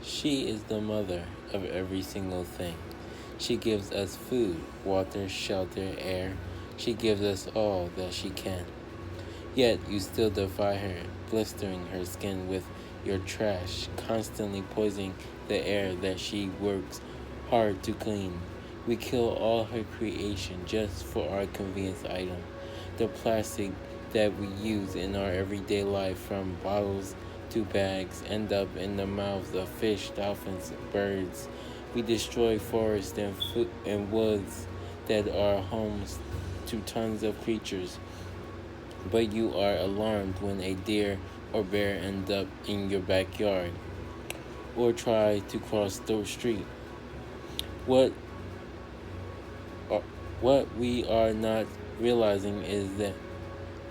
She is the mother of every single thing. She gives us food, water, shelter, air. She gives us all that she can. Yet you still defy her, blistering her skin with your trash, constantly poisoning the air that she works hard to clean. We kill all her creation just for our convenience item. The plastic that we use in our everyday life, from bottles to bags, end up in the mouths of fish, dolphins, birds. We destroy forests and woods that are homes to tons of creatures, but you are alarmed when a deer or bear end up in your backyard or try to cross the street. What are, what we are not realizing is that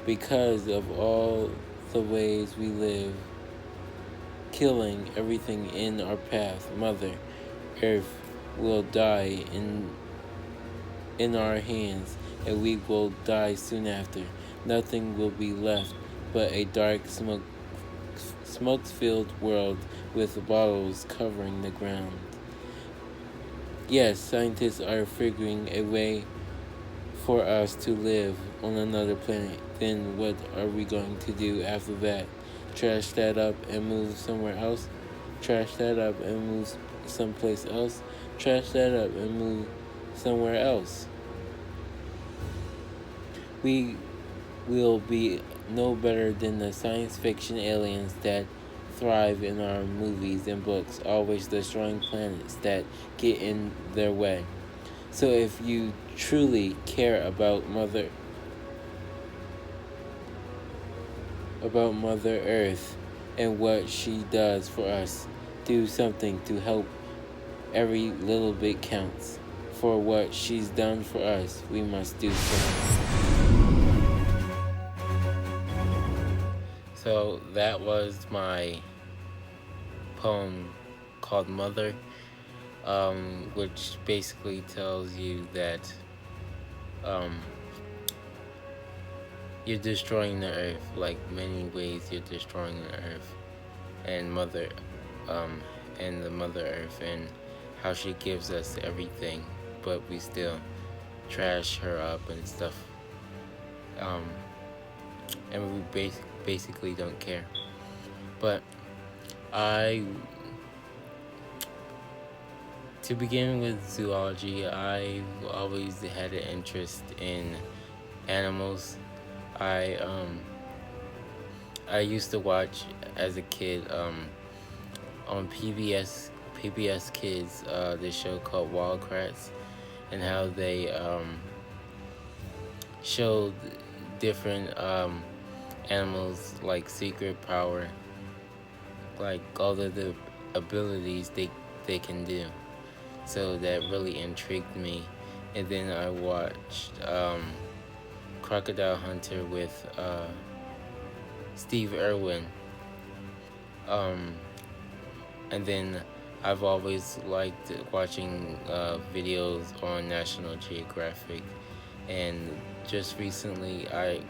because of all the ways we live, killing everything in our path, Mother Earth will die in our hands, and we will die soon after. Nothing will be left but a dark, smoke-filled world with bottles covering the ground. Yes, scientists are figuring a way for us to live on another planet. Then what are we going to do after that? Trash that up and move somewhere else? Trash that up and move someplace else? Trash that up and move somewhere else? We will be no better than the science fiction aliens that thrive in our movies and books, always destroying planets that get in their way. So if you truly care about Mother Earth and what she does for us, do something to help. Every little bit counts. For what she's done for us, we must do so. So that was my poem called Mother, which basically tells you that you're destroying the earth. Like many ways, you're destroying the earth and and the Mother Earth, and how she gives us everything, but we still trash her up and stuff. And we basically don't care. But to begin with zoology, I've always had an interest in animals. I used to watch as a kid on PBS Kids this show called Wild Kratts, and how they showed different animals like secret power, like all of the abilities they can do. So that really intrigued me. And then I watched Crocodile Hunter with Steve Irwin. And then I've always liked watching videos on National Geographic. And just recently, I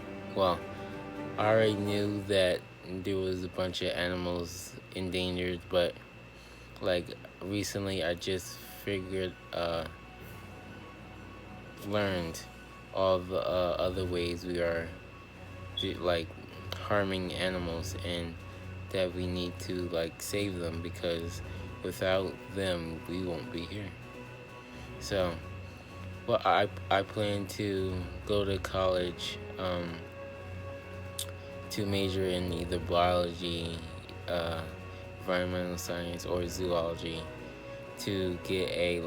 already knew that there was a bunch of animals endangered, but like recently I just learned all the other ways we are like harming animals, and that we need to like save them, because without them we won't be here. So I plan to go to college to major in either biology, environmental science, or zoology, to get a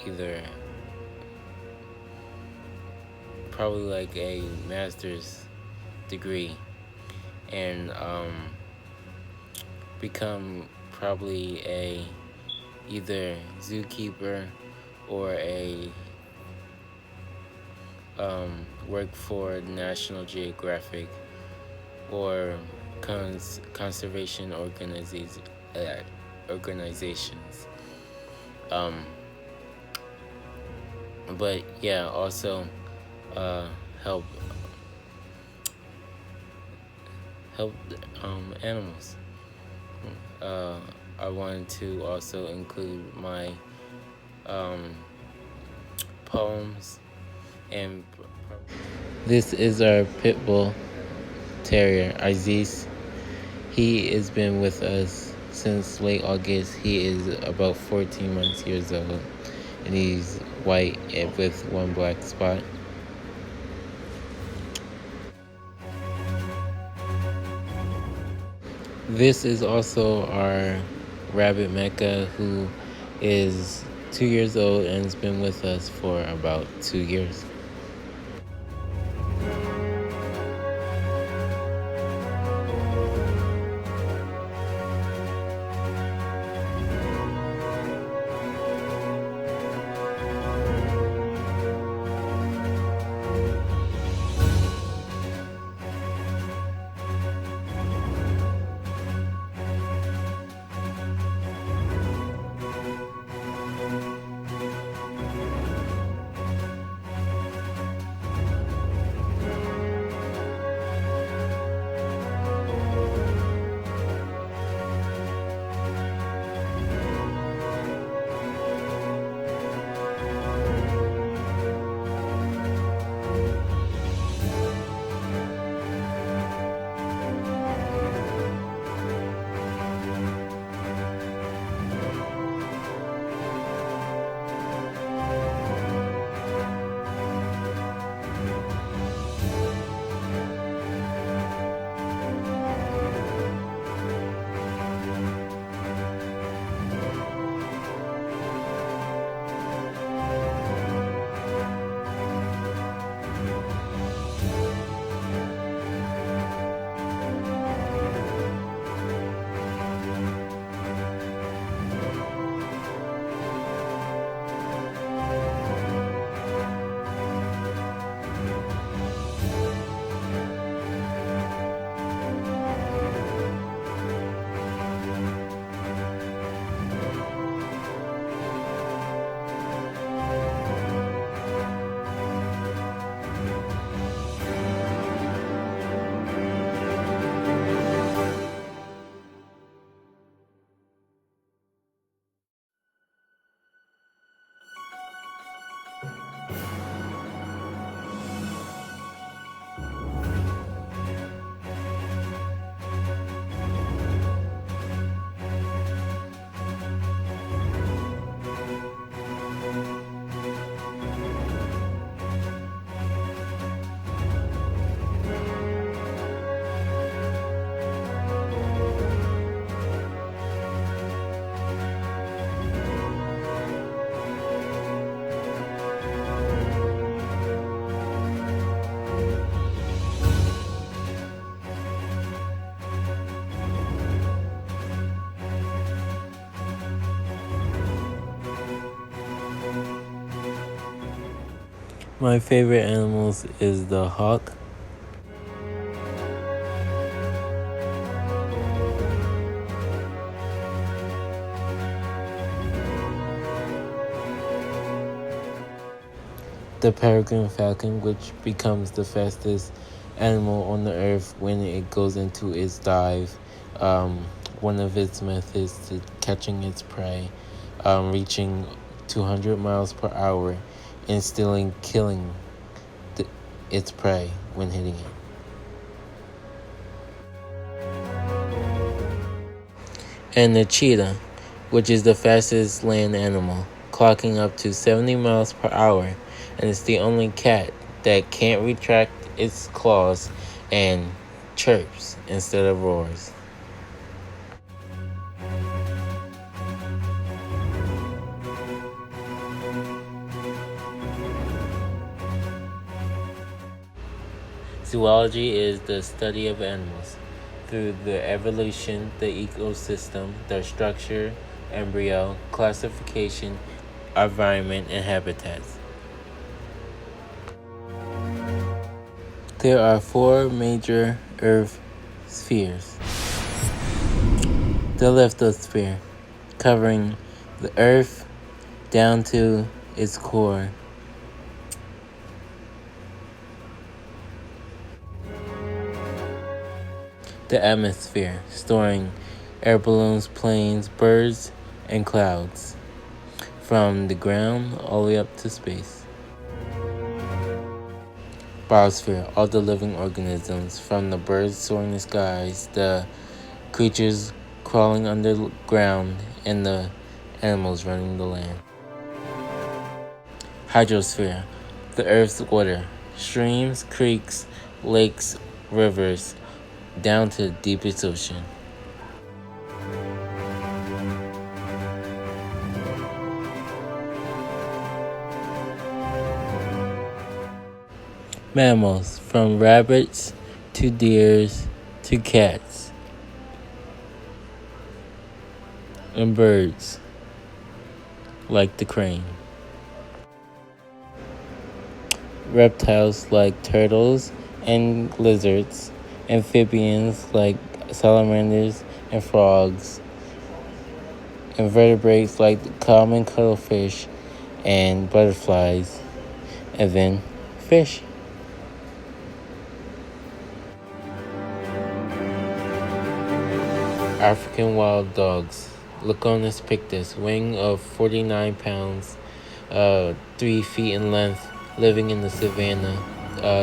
either probably like a master's degree, and become probably a either zookeeper or a work for National Geographic or conservation organizations. But yeah, also help animals. I wanted to also include my um, poems and. This is our pit bull terrier, Aziz. He has been with us since late August. He is about 14 months years old, and he's white with one black spot. This is also our rabbit Mecca, who is 2 years old and has been with us for about 2 years. My favorite animals is the hawk, the peregrine falcon, which becomes the fastest animal on the earth when it goes into its dive. One of its methods to catching its prey, reaching 200 miles per hour and still killing its prey when hitting it. And the cheetah, which is the fastest land animal, clocking up to 70 miles per hour, and it's the only cat that can't retract its claws and chirps instead of roars. Zoology is the study of animals through their evolution, the ecosystem, their structure, embryo, classification, environment, and habitats. There are 4 major Earth spheres. The lithosphere, covering the Earth down to its core. The atmosphere, storing air balloons, planes, birds, and clouds, from the ground all the way up to space. Biosphere, all the living organisms, from the birds soaring in the skies, the creatures crawling underground, and the animals running the land. Hydrosphere, the Earth's water, streams, creeks, lakes, rivers, down to the deepest ocean. Mammals, from rabbits to deers to cats. And birds, like the crane. Reptiles like turtles and lizards. Amphibians like salamanders and frogs. Invertebrates like common cuttlefish and butterflies. And then fish. African wild dogs. Laconus pictus, weighing of 49 pounds, 3 feet in length, living in the savannah.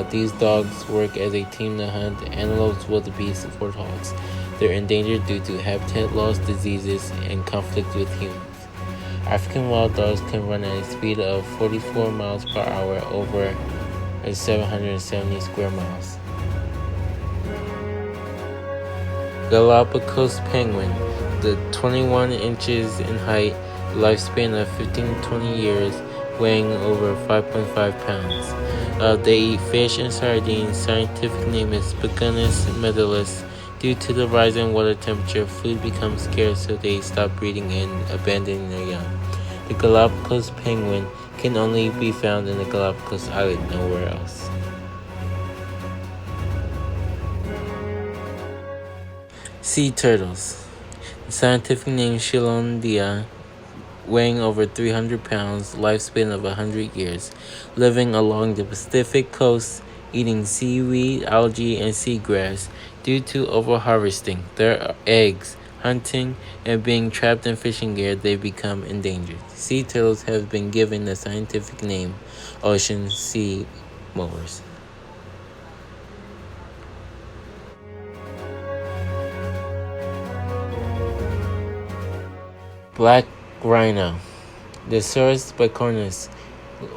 These dogs work as a team to hunt antelopes, wildebeest, and warthogs. They're endangered due to habitat loss, diseases, and conflict with humans. African wild dogs can run at a speed of 44 miles per hour over 770 square miles. Galapagos penguin, the 21 inches in height, lifespan of 15-20 years, weighing over 5.5 pounds. They eat fish and sardines. Scientific name is Buccinus medalis. Due to the rise in water temperature, food becomes scarce, so they stop breeding and abandoning their young. The Galapagos penguin can only be found in the Galapagos Island, nowhere else. Sea turtles. The scientific name Chilondia, weighing over 300 pounds, lifespan of 100 years, living along the Pacific coast, eating seaweed, algae, and seagrass. Due to overharvesting their eggs, hunting, and being trapped in fishing gear, they become endangered. Sea turtles have been given the scientific name ocean sea mowers. Black rhino. The Saurus bicornis,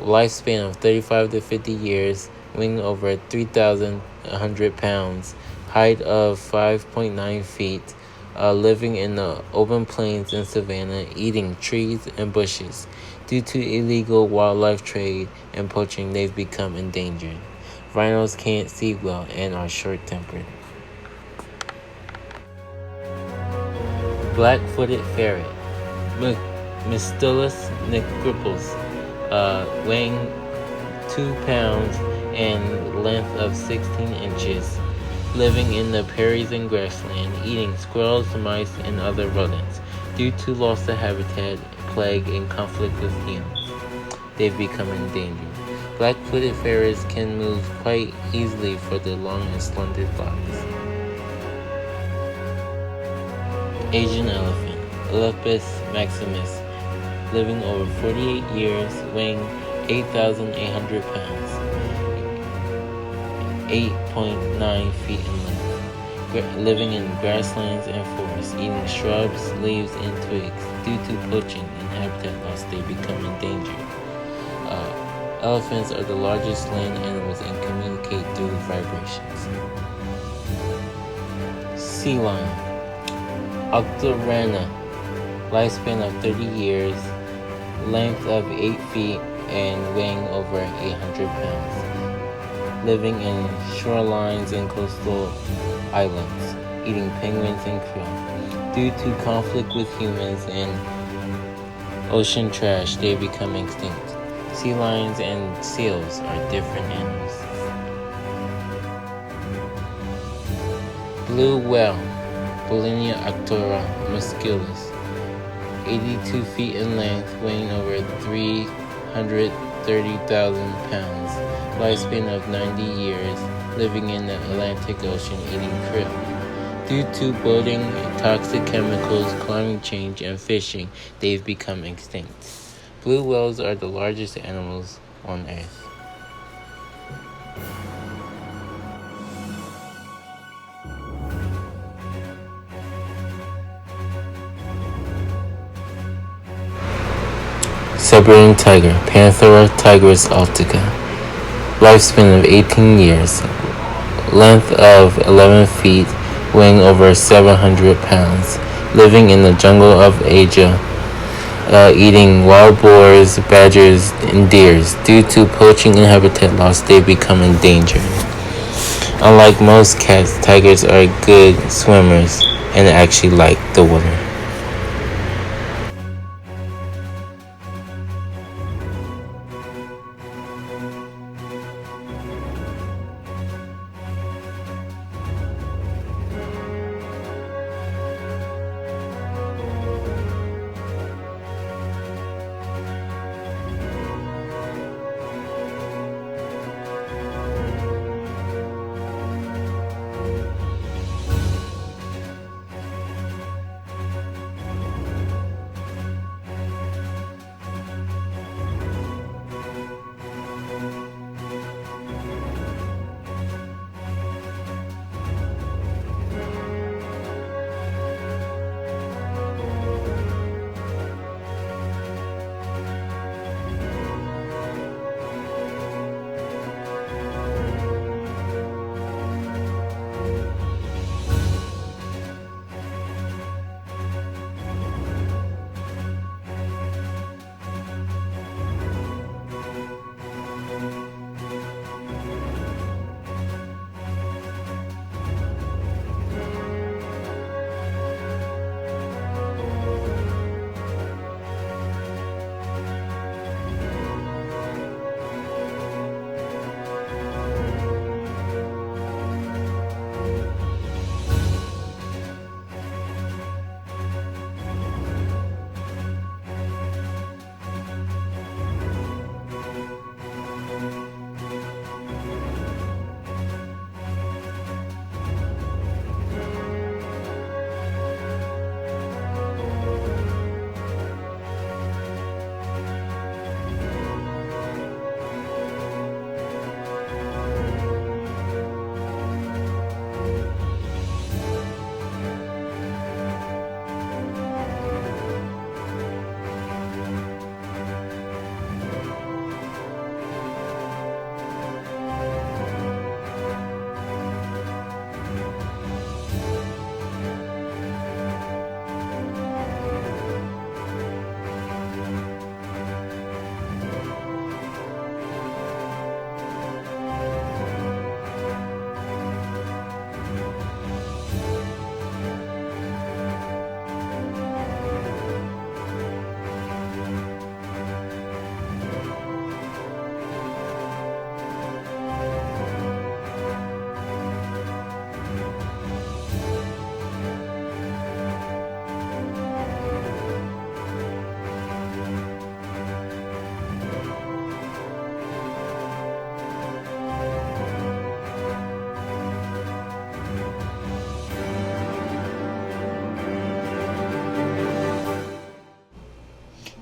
lifespan of 35 to 50 years, weighing over 3,100 pounds, height of 5.9 feet, living in the open plains and savanna, eating trees and bushes. Due to illegal wildlife trade and poaching, they've become endangered. Rhinos can't see well and are short-tempered. Black-footed ferret. Mystolus nigripus, weighing 2 pounds and length of 16 inches, living in the prairies and grassland, eating squirrels, mice, and other rodents. Due to loss of habitat, plague, and conflict with humans, they've become endangered. Black-footed ferrets can move quite easily for their long and slender bodies. Asian elephant. Elephas maximus, living over 48 years, weighing 8,800 pounds, 8.9 feet in length, living in grasslands and forests, eating shrubs, leaves, and twigs. Due to poaching and habitat loss, they become endangered. Elephants are the largest land animals and communicate through vibrations. Sea lion. Octorana. Lifespan of 30 years, length of 8 feet, and weighing over 800 pounds. Living in shorelines and coastal islands, eating penguins and krill. Due to conflict with humans and ocean trash, they become extinct. Sea lions and seals are different animals. Blue whale, Bolinia octora musculus. 82 feet in length, weighing over 330,000 pounds, lifespan of 90 years, living in the Atlantic Ocean, eating krill. Due to boating, toxic chemicals, climate change, and fishing, they've become extinct. Blue whales are the largest animals on Earth. Siberian tiger, Panthera tigris altica. Lifespan of 18 years. Length of 11 feet, weighing over 700 pounds. Living in the jungle of Asia, eating wild boars, badgers, and deers. Due to poaching and habitat loss, they become endangered. Unlike most cats, tigers are good swimmers and actually like the water.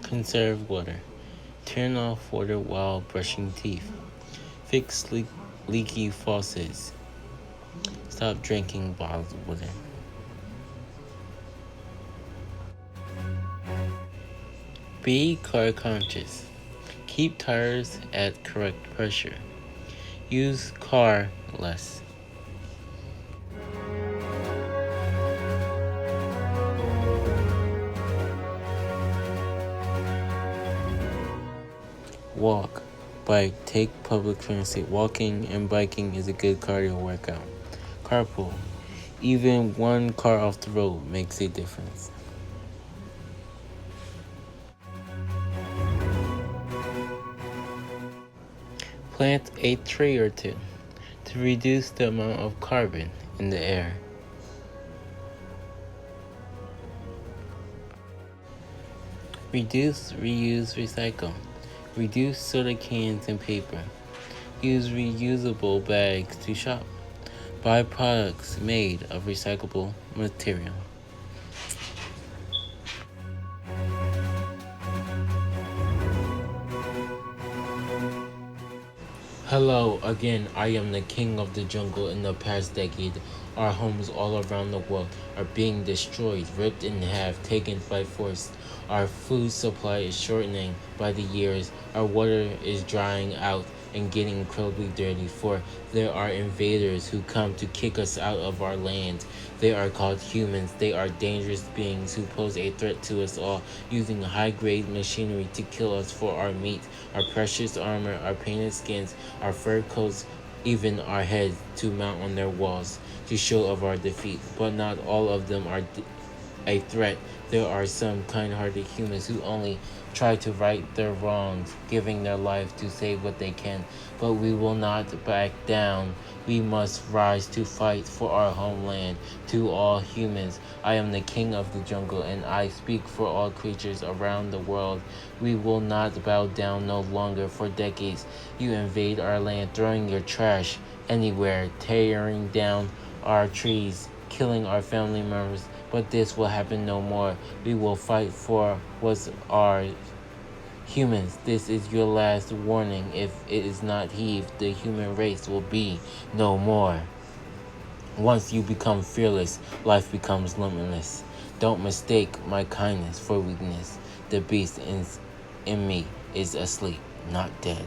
Conserve water. Turn off water while brushing teeth. Fix leaky faucets. Stop drinking bottled water. Be car conscious. Keep tires at correct pressure. Use car less. Walk, bike, take public transit. Walking and biking is a good cardio workout. Carpool. Even one car off the road makes a difference. Plant a tree or two to reduce the amount of carbon in the air. Reduce, reuse, recycle. Reduce soda cans and paper. Use reusable bags to shop. byproducts made of recyclable material. Hello again, I am the king of the jungle. In the past decade, our homes all around the world are being destroyed, ripped in half, taken by force. Our food supply is shortening by the years. Our water is drying out and getting incredibly dirty, for there are invaders who come to kick us out of our land. They are called humans. They are dangerous beings who pose a threat to us all, using high-grade machinery to kill us for our meat, our precious armor, our painted skins, our fur coats, even our heads to mount on their walls to show of our defeat. But not all of them are a threat. There are some kind-hearted humans who only try to right their wrongs, giving their life to save what they can. But we will not back down. We must rise to fight for our homeland. To all humans, I am the king of the jungle, and I speak for all creatures around the world. We will not bow down no longer. For decades, you invade our land, throwing your trash anywhere, tearing down our trees, killing our family members. But this will happen no more. We will fight for what's ours. Humans, this is your last warning. If it is not heeded, the human race will be no more. Once you become fearless, life becomes limitless. Don't mistake my kindness for weakness. The beast in me is asleep, not dead.